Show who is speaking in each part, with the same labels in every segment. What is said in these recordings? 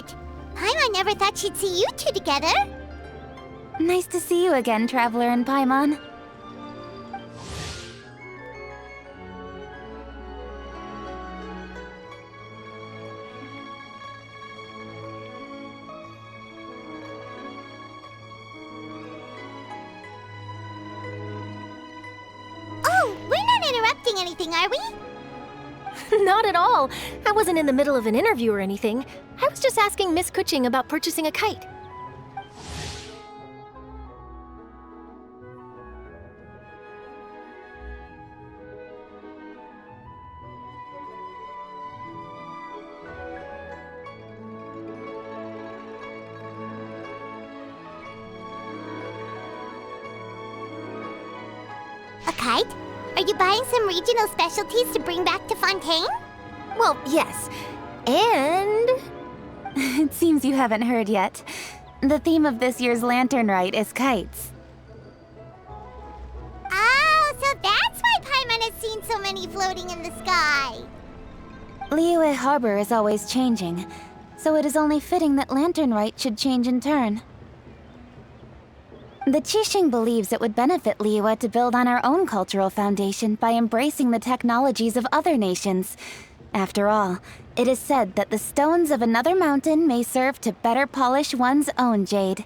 Speaker 1: but Paimon never thought she'd see you two together.
Speaker 2: Nice to see you again, Traveler and Paimon.
Speaker 1: Oh, we're not interrupting anything, are we?
Speaker 3: Not at all. I wasn't in the middle of an interview or anything. I was just asking Miss Kuching about purchasing a kite.
Speaker 1: A kite? Are you buying some regional specialties to bring back to Fontaine?
Speaker 3: Well, yes. And...
Speaker 2: It seems you haven't heard yet. The theme of this year's Lantern Rite is kites.
Speaker 1: Oh, so that's why Paimon has seen so many floating in the sky.
Speaker 2: Liyue Harbor is always changing, so it is only fitting that Lantern Rite should change in turn. The Qixing believes it would benefit Liyue to build on our own cultural foundation by embracing the technologies of other nations. After all, it is said that the stones of another mountain may serve to better polish one's own jade.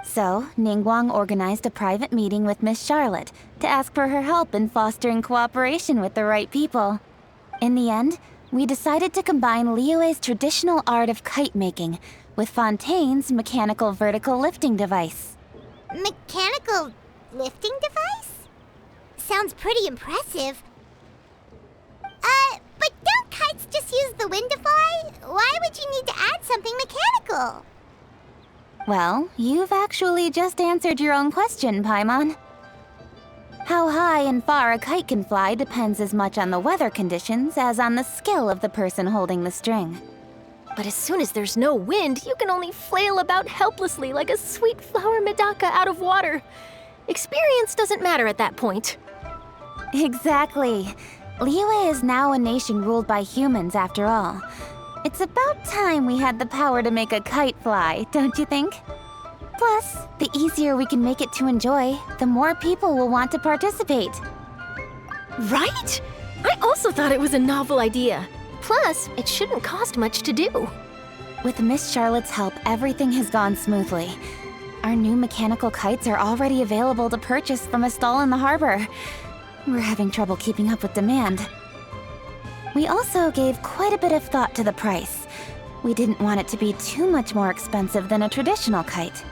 Speaker 2: So, Ningguang organized a private meeting with Miss Charlotte to ask for her help in fostering cooperation with the right people. In the end, we decided to combine Liyue's traditional art of kite making with Fontaine's mechanical vertical lifting device.
Speaker 1: Mechanical lifting device? Sounds pretty impressive. But don't kites just use the wind to fly? Why would you need to add something mechanical?
Speaker 2: Well, you've actually just answered your own question, Paimon. How high and far a kite can fly depends as much on the weather conditions as on the skill of the person holding the string.
Speaker 3: But as soon as there's no wind, you can only flail about helplessly like a sweet flower medaka out of water. Experience doesn't matter at that point.
Speaker 2: Exactly. Liyue is now a nation ruled by humans, after all. It's about time we had the power to make a kite fly, don't you think? Plus, the easier we can make it to enjoy, the more people will want to participate.
Speaker 3: Right? I also thought it was a novel idea. Plus, it shouldn't cost much to do.
Speaker 2: With Miss Charlotte's help, everything has gone smoothly. Our new mechanical kites are already available to purchase from a stall in the harbor. We're having trouble keeping up with demand. We also gave quite a bit of thought to the price. We didn't want it to be too much more expensive than a traditional kite.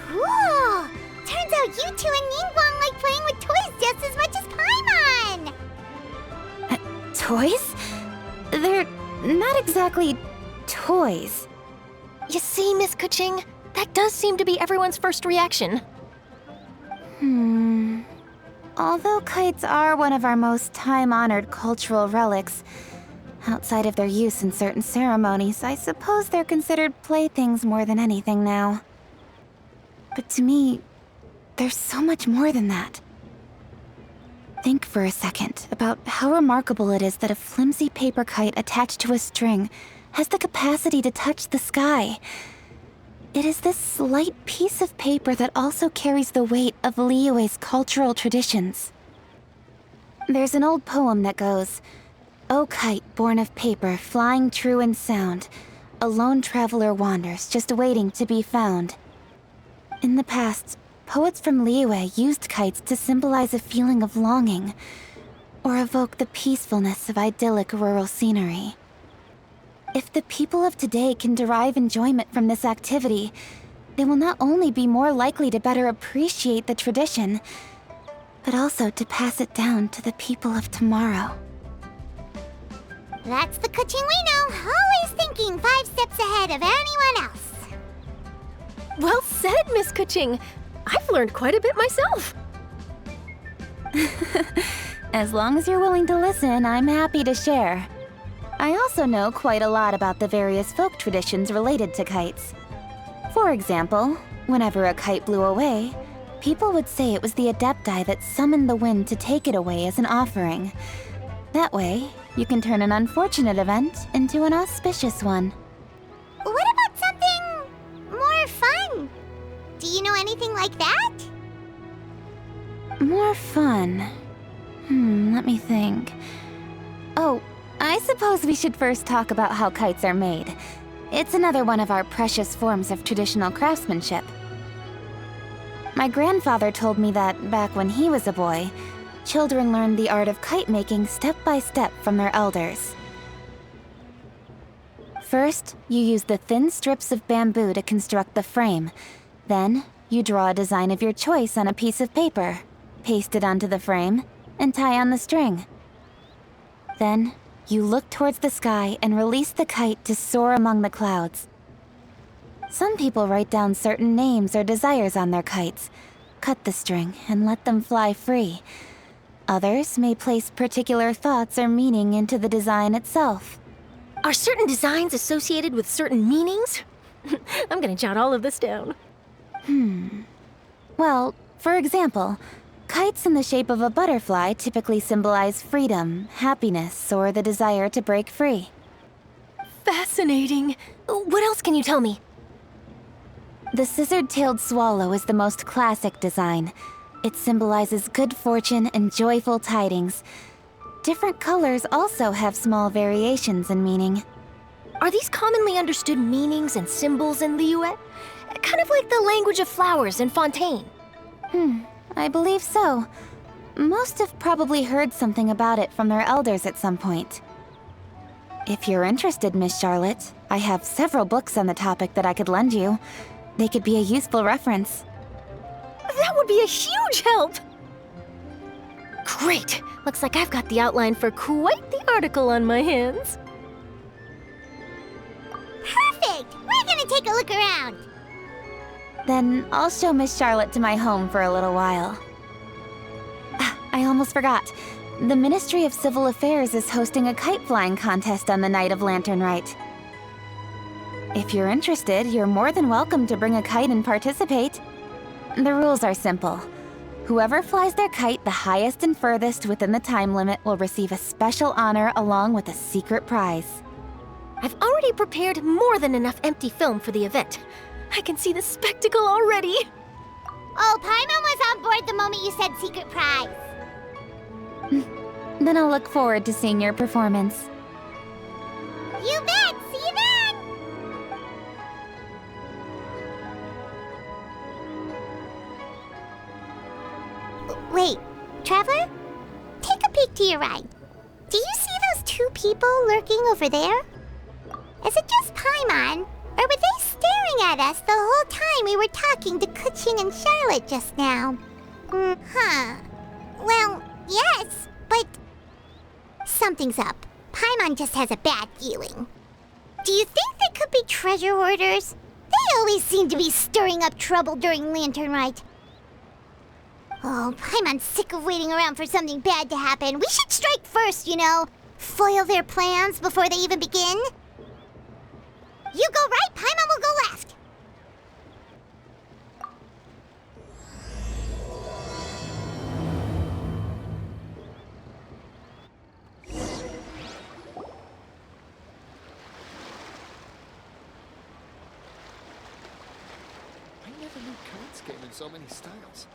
Speaker 1: Cool! Turns out you two and Ningguang like playing with toys just as much as Paimon!
Speaker 2: Toys? They're not exactly toys.
Speaker 3: You see, Miss Kuching, that does seem to be everyone's first reaction.
Speaker 2: Although kites are one of our most time-honored cultural relics, outside of their use in certain ceremonies, I suppose they're considered playthings more than anything now. But to me, there's so much more than that. Think for a second about how remarkable it is that a flimsy paper kite attached to a string has the capacity to touch the sky. It is this slight piece of paper that also carries the weight of Liyue's cultural traditions. There's an old poem that goes, "O kite born of paper, flying true and sound, a lone traveler wanders, just waiting to be found." In the past, poets from Liyue used kites to symbolize a feeling of longing, or evoke the peacefulness of idyllic rural scenery. If the people of today can derive enjoyment from this activity, they will not only be more likely to better appreciate the tradition, but also to pass it down to the people of tomorrow.
Speaker 1: That's the Kuching we know, always thinking 5 steps ahead of anyone else.
Speaker 3: Well said, Miss Kuching. I've learned quite a bit myself.
Speaker 2: As long as you're willing to listen, I'm happy to share. I also know quite a lot about the various folk traditions related to kites. For example, whenever a kite blew away, people would say it was the Adepti that summoned the wind to take it away as an offering. That way, you can turn an unfortunate event into an auspicious one.
Speaker 1: What like that?
Speaker 2: More fun. Let me think. Oh, I suppose we should first talk about how kites are made. It's another one of our precious forms of traditional craftsmanship. My grandfather told me that back when he was a boy, children learned the art of kite making step by step from their elders. First, you use the thin strips of bamboo to construct the frame. Then, you draw a design of your choice on a piece of paper, paste it onto the frame, and tie on the string. Then, you look towards the sky and release the kite to soar among the clouds. Some people write down certain names or desires on their kites, cut the string, and let them fly free. Others may place particular thoughts or meaning into the design itself.
Speaker 3: Are certain designs associated with certain meanings? I'm gonna jot all of this down.
Speaker 2: Well, for example, kites in the shape of a butterfly typically symbolize freedom, happiness, or the desire to break free.
Speaker 3: Fascinating. What else can you tell me?
Speaker 2: The scissored-tailed swallow is the most classic design. It symbolizes good fortune and joyful tidings. Different colors also have small variations in meaning.
Speaker 3: Are these commonly understood meanings and symbols in Liyue? Kind of like the language of flowers in Fontaine.
Speaker 2: I believe so. Most have probably heard something about it from their elders at some point. If you're interested, Miss Charlotte, I have several books on the topic that I could lend you. They could be a useful reference.
Speaker 3: That would be a huge help! Great! Looks like I've got the outline for quite the article on my hands.
Speaker 1: Perfect! We're gonna take a look around.
Speaker 2: Then I'll show Miss Charlotte to my home for a little while. I almost forgot. The Ministry of Civil Affairs is hosting a kite flying contest on the night of Lantern Rite. If you're interested, you're more than welcome to bring a kite and participate. The rules are simple. Whoever flies their kite the highest and furthest within the time limit will receive a special honor along with a secret prize.
Speaker 3: I've already prepared more than enough empty film for the event. I can see the spectacle already.
Speaker 1: Oh, Paimon was on board the moment you said secret prize.
Speaker 2: Then I'll look forward to seeing your performance.
Speaker 1: You bet! See you then! Wait, Traveler? Take a peek to your right. Do you see those two people lurking over there? Is it just Paimon? Or were they staring at us the whole time we were talking to Kuching and Charlotte just now? Well, yes, but something's up. Paimon just has a bad feeling. Do you think they could be treasure hoarders? They always seem to be stirring up trouble during Lantern Rite. Oh, Paimon's sick of waiting around for something bad to happen. We should strike first, you know. Foil their plans before they even begin. You go right, Paimon will go left.
Speaker 4: I never knew kites came in so many styles.